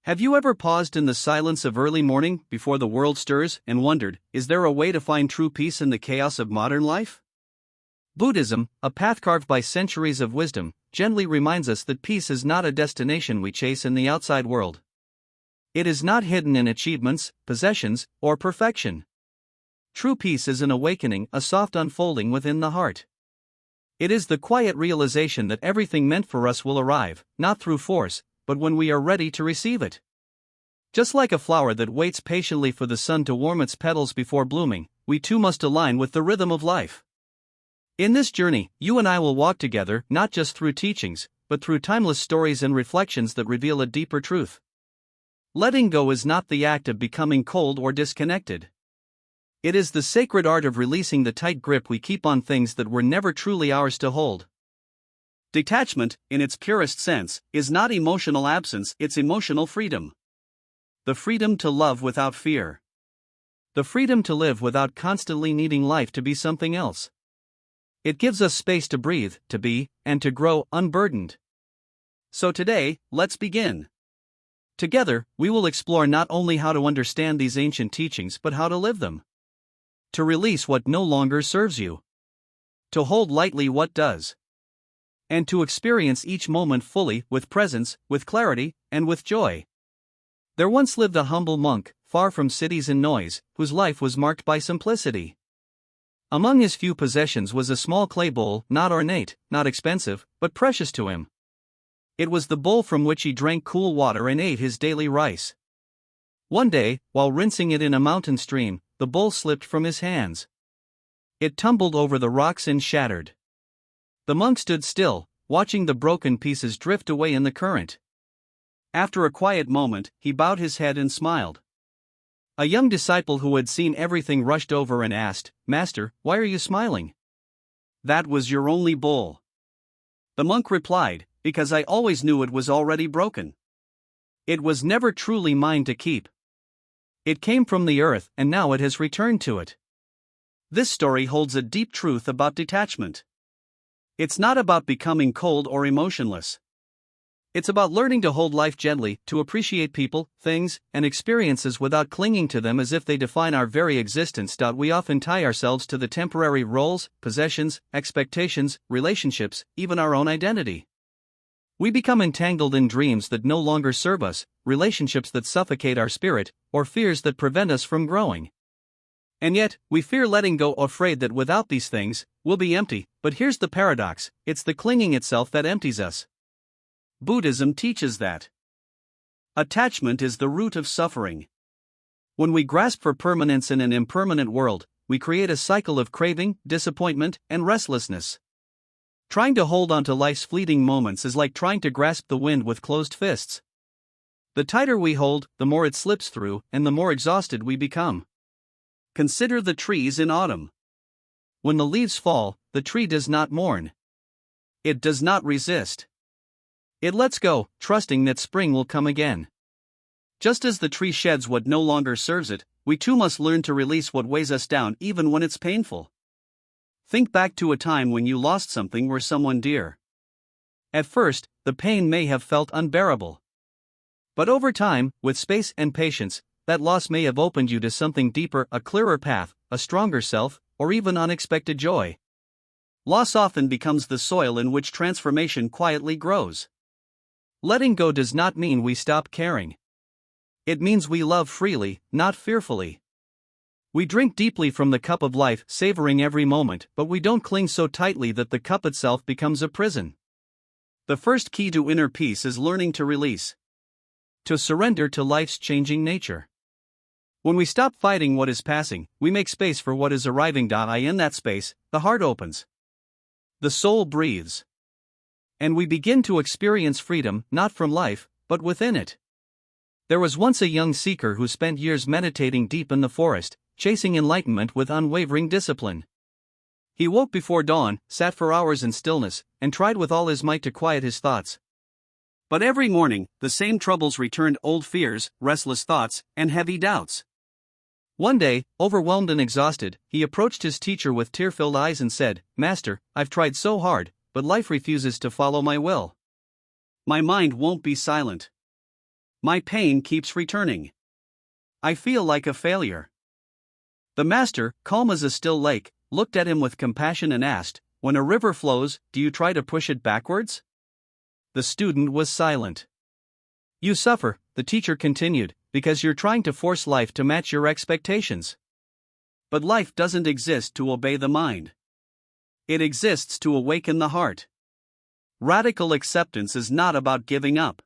Have you ever paused in the silence of early morning before the world stirs and wondered, is there a way to find true peace in the chaos of modern life? Buddhism, a path carved by centuries of wisdom, gently reminds us that peace is not a destination we chase in the outside world. It is not hidden in achievements, possessions, or perfection. True peace is an awakening, a soft unfolding within the heart. It is the quiet realization that everything meant for us will arrive, not through force, but when we are ready to receive it. Just like a flower that waits patiently for the sun to warm its petals before blooming, we too must align with the rhythm of life. In this journey, you and I will walk together not just through teachings, but through timeless stories and reflections that reveal a deeper truth. Letting go is not the act of becoming cold or disconnected. It is the sacred art of releasing the tight grip we keep on things that were never truly ours to hold. Detachment, in its purest sense, is not emotional absence, it's emotional freedom. The freedom to love without fear. The freedom to live without constantly needing life to be something else. It gives us space to breathe, to be, and to grow unburdened. So today, let's begin. Together, we will explore not only how to understand these ancient teachings but how to live them. To release what no longer serves you. To hold lightly what does. And to experience each moment fully, with presence, with clarity, and with joy. There once lived a humble monk, far from cities and noise, whose life was marked by simplicity. Among his few possessions was a small clay bowl, not ornate, not expensive, but precious to him. It was the bowl from which he drank cool water and ate his daily rice. One day, while rinsing it in a mountain stream, the bowl slipped from his hands. It tumbled over the rocks and shattered. The monk stood still, watching the broken pieces drift away in the current. After a quiet moment, he bowed his head and smiled. A young disciple who had seen everything rushed over and asked, "Master, why are you smiling?" "That was your only bowl." The monk replied, "Because I always knew it was already broken. It was never truly mine to keep. It came from the earth and now it has returned to it." This story holds a deep truth about detachment. It's not about becoming cold or emotionless. It's about learning to hold life gently, to appreciate people, things, and experiences without clinging to them as if they define our very existence. We often tie ourselves to the temporary roles, possessions, expectations, relationships, even our own identity. We become entangled in dreams that no longer serve us, relationships that suffocate our spirit, or fears that prevent us from growing. And yet, we fear letting go, afraid that without these things, we'll be empty. But here's the paradox: it's the clinging itself that empties us. Buddhism teaches that attachment is the root of suffering. When we grasp for permanence in an impermanent world, we create a cycle of craving, disappointment, and restlessness. Trying to hold on to life's fleeting moments is like trying to grasp the wind with closed fists. The tighter we hold, the more it slips through, and the more exhausted we become. Consider the trees in autumn. When the leaves fall, the tree does not mourn. It does not resist. It lets go, trusting that spring will come again. Just as the tree sheds what no longer serves it, we too must learn to release what weighs us down even when it's painful. Think back to a time when you lost something or someone dear. At first, the pain may have felt unbearable. But over time, with space and patience, that loss may have opened you to something deeper, a clearer path, a stronger self, or even unexpected joy. Loss often becomes the soil in which transformation quietly grows. Letting go does not mean we stop caring. It means we love freely, not fearfully. We drink deeply from the cup of life, savoring every moment, but we don't cling so tightly that the cup itself becomes a prison. The first key to inner peace is learning to release. To surrender to life's changing nature. When we stop fighting what is passing, we make space for what is arriving. In that space, the heart opens. The soul breathes. And we begin to experience freedom, not from life, but within it. There was once a young seeker who spent years meditating deep in the forest, chasing enlightenment with unwavering discipline. He woke before dawn, sat for hours in stillness, and tried with all his might to quiet his thoughts. But every morning, the same troubles returned: old fears, restless thoughts, and heavy doubts. One day, overwhelmed and exhausted, he approached his teacher with tear-filled eyes and said, "Master, I've tried so hard, but life refuses to follow my will. My mind won't be silent. My pain keeps returning. I feel like a failure. The master, calm as a still lake, looked at him with compassion and asked, "When a river flows, do you try to push it backwards?" The student was silent. "You suffer," the teacher continued, "because you're trying to force life to match your expectations. But life doesn't exist to obey the mind. It exists to awaken the heart. Radical acceptance is not about giving up.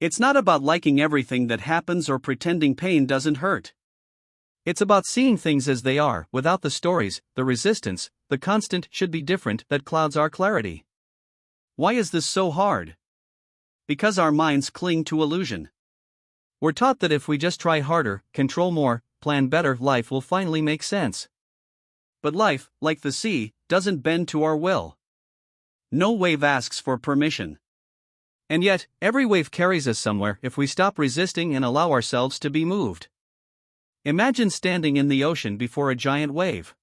It's not about liking everything that happens or pretending pain doesn't hurt. It's about seeing things as they are, without the stories, the resistance, the constant should be different that clouds our clarity." Why is this so hard? Because our minds cling to illusion. We're taught that if we just try harder, control more, plan better, life will finally make sense. But life, like the sea, doesn't bend to our will. No wave asks for permission. And yet, every wave carries us somewhere if we stop resisting and allow ourselves to be moved. Imagine standing in the ocean before a giant wave.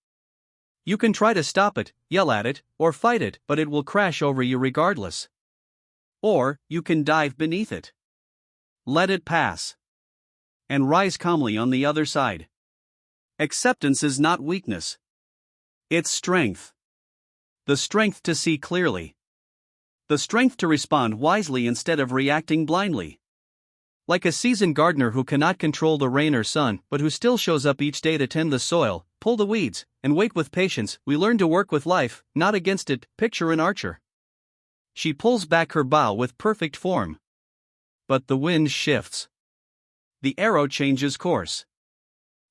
You can try to stop it, yell at it, or fight it, but it will crash over you regardless. Or, you can dive beneath it. Let it pass. And rise calmly on the other side. Acceptance is not weakness. It's strength. The strength to see clearly. The strength to respond wisely instead of reacting blindly. Like a seasoned gardener who cannot control the rain or sun but who still shows up each day to tend the soil, pull the weeds, and wait with patience, we learn to work with life, not against it. Picture an archer. She pulls back her bow with perfect form. But the wind shifts. The arrow changes course.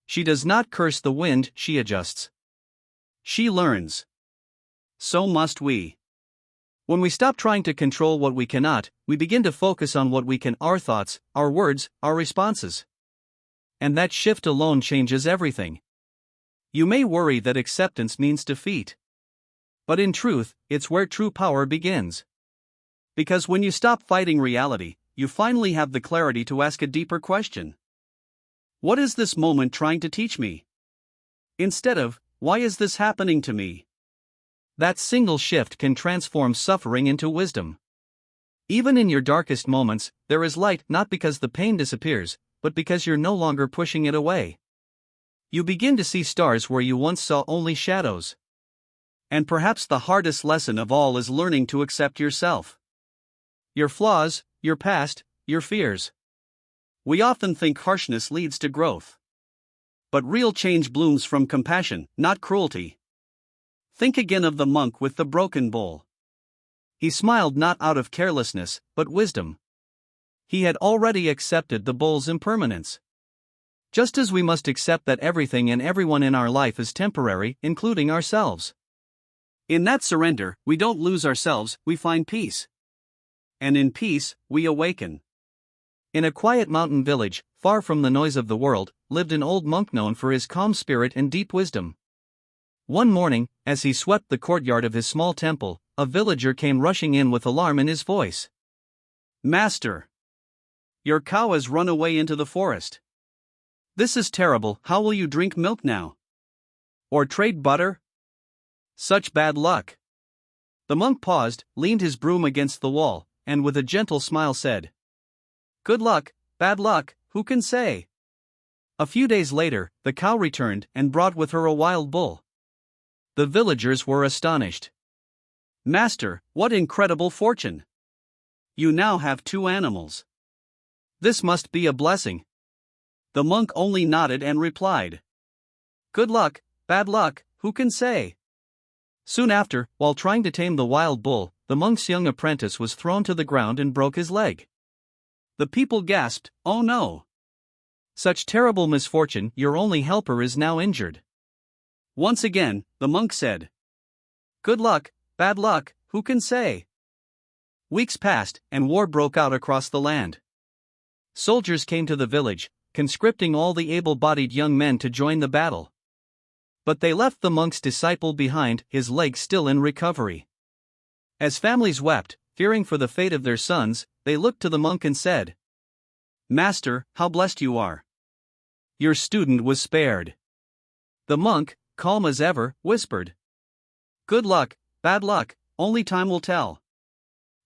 She does not curse the wind, she adjusts. She learns. So must we. When we stop trying to control what we cannot, we begin to focus on what we can: our thoughts, our words, our responses. And that shift alone changes everything. You may worry that acceptance means defeat. But in truth, it's where true power begins. Because when you stop fighting reality, you finally have the clarity to ask a deeper question. What is this moment trying to teach me? Instead of, why is this happening to me? That single shift can transform suffering into wisdom. Even in your darkest moments, there is light, not because the pain disappears, but because you're no longer pushing it away. You begin to see stars where you once saw only shadows. And perhaps the hardest lesson of all is learning to accept yourself. Your flaws, your past, your fears. We often think harshness leads to growth. But real change blooms from compassion, not cruelty. Think again of the monk with the broken bowl. He smiled not out of carelessness, but wisdom. He had already accepted the bowl's impermanence. Just as we must accept that everything and everyone in our life is temporary, including ourselves. In that surrender, we don't lose ourselves, we find peace. And in peace, we awaken. In a quiet mountain village, far from the noise of the world, lived an old monk known for his calm spirit and deep wisdom. One morning, as he swept the courtyard of his small temple, a villager came rushing in with alarm in his voice. "Master! Your cow has run away into the forest. This is terrible. How will you drink milk now? Or trade butter? Such bad luck." The monk paused, leaned his broom against the wall, and with a gentle smile said, "Good luck, bad luck, who can say?" A few days later, the cow returned and brought with her a wild bull. The villagers were astonished. "Master, what incredible fortune! You now have 2 animals. This must be a blessing." The monk only nodded and replied, "Good luck, bad luck, who can say?" Soon after, while trying to tame the wild bull, the monk's young apprentice was thrown to the ground and broke his leg. The people gasped, "Oh no! Such terrible misfortune, your only helper is now injured." Once again, the monk said, "Good luck, bad luck, who can say?" Weeks passed, and war broke out across the land. Soldiers came to the village, conscripting all the able-bodied young men to join the battle. But they left the monk's disciple behind, his leg still in recovery. As families wept, fearing for the fate of their sons, they looked to the monk and said, "Master, how blessed you are! Your student was spared." The monk, calm as ever, whispered, "Good luck, bad luck, only time will tell."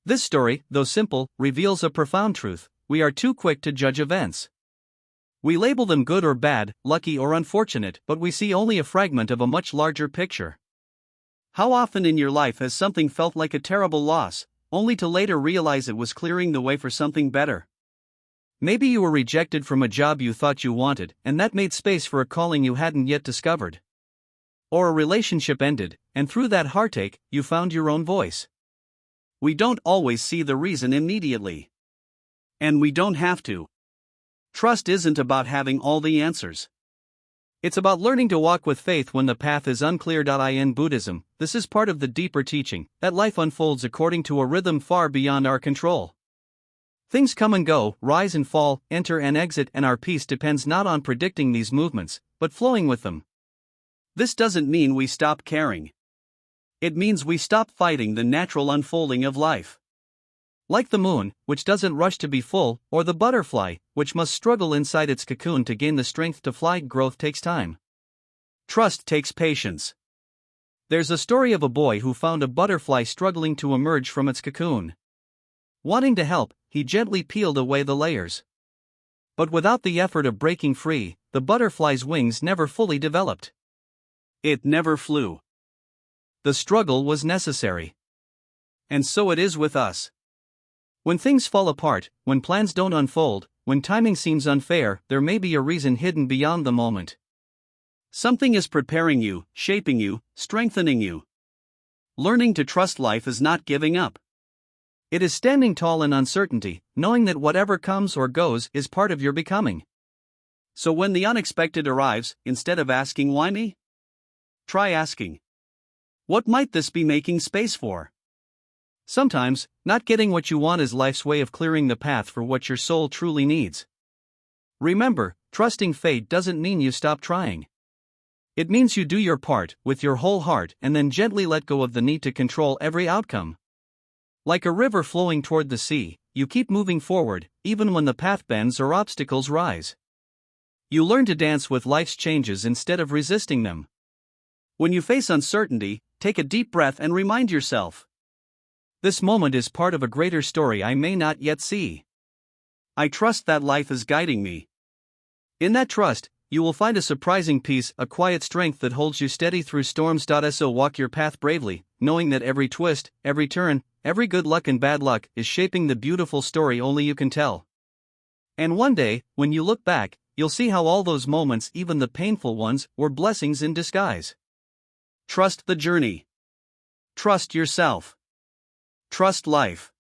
This story, though simple, reveals a profound truth. we are too quick to judge events. We label them good or bad, lucky or unfortunate, but we see only a fragment of a much larger picture. How often in your life has something felt like a terrible loss, only to later realize it was clearing the way for something better? Maybe you were rejected from a job you thought you wanted, and that made space for a calling you hadn't yet discovered. Or a relationship ended, and through that heartache, you found your own voice. We don't always see the reason immediately. And we don't have to. Trust isn't about having all the answers. It's about learning to walk with faith when the path is unclear. In Buddhism, this is part of the deeper teaching, that life unfolds according to a rhythm far beyond our control. Things come and go, rise and fall, enter and exit, and our peace depends not on predicting these movements, but flowing with them. This doesn't mean we stop caring. It means we stop fighting the natural unfolding of life. Like the moon, which doesn't rush to be full, or the butterfly, which must struggle inside its cocoon to gain the strength to fly, growth takes time. Trust takes patience. There's a story of a boy who found a butterfly struggling to emerge from its cocoon. Wanting to help, he gently peeled away the layers. But without the effort of breaking free, the butterfly's wings never fully developed. It never flew. The struggle was necessary. And so it is with us. When things fall apart, when plans don't unfold, when timing seems unfair, there may be a reason hidden beyond the moment. Something is preparing you, shaping you, strengthening you. Learning to trust life is not giving up. It is standing tall in uncertainty, knowing that whatever comes or goes is part of your becoming. So when the unexpected arrives, instead of asking why me? Try asking, what might this be making space for? Sometimes, not getting what you want is life's way of clearing the path for what your soul truly needs. Remember, trusting fate doesn't mean you stop trying. It means you do your part, with your whole heart, and then gently let go of the need to control every outcome. Like a river flowing toward the sea, you keep moving forward, even when the path bends or obstacles rise. You learn to dance with life's changes instead of resisting them. When you face uncertainty, take a deep breath and remind yourself, this moment is part of a greater story I may not yet see. I trust that life is guiding me. In that trust, you will find a surprising peace, a quiet strength that holds you steady through storms. So walk your path bravely, knowing that every twist, every turn, every good luck and bad luck is shaping the beautiful story only you can tell. And one day, when you look back, you'll see how all those moments, even the painful ones, were blessings in disguise. Trust the journey. Trust yourself. Trust life.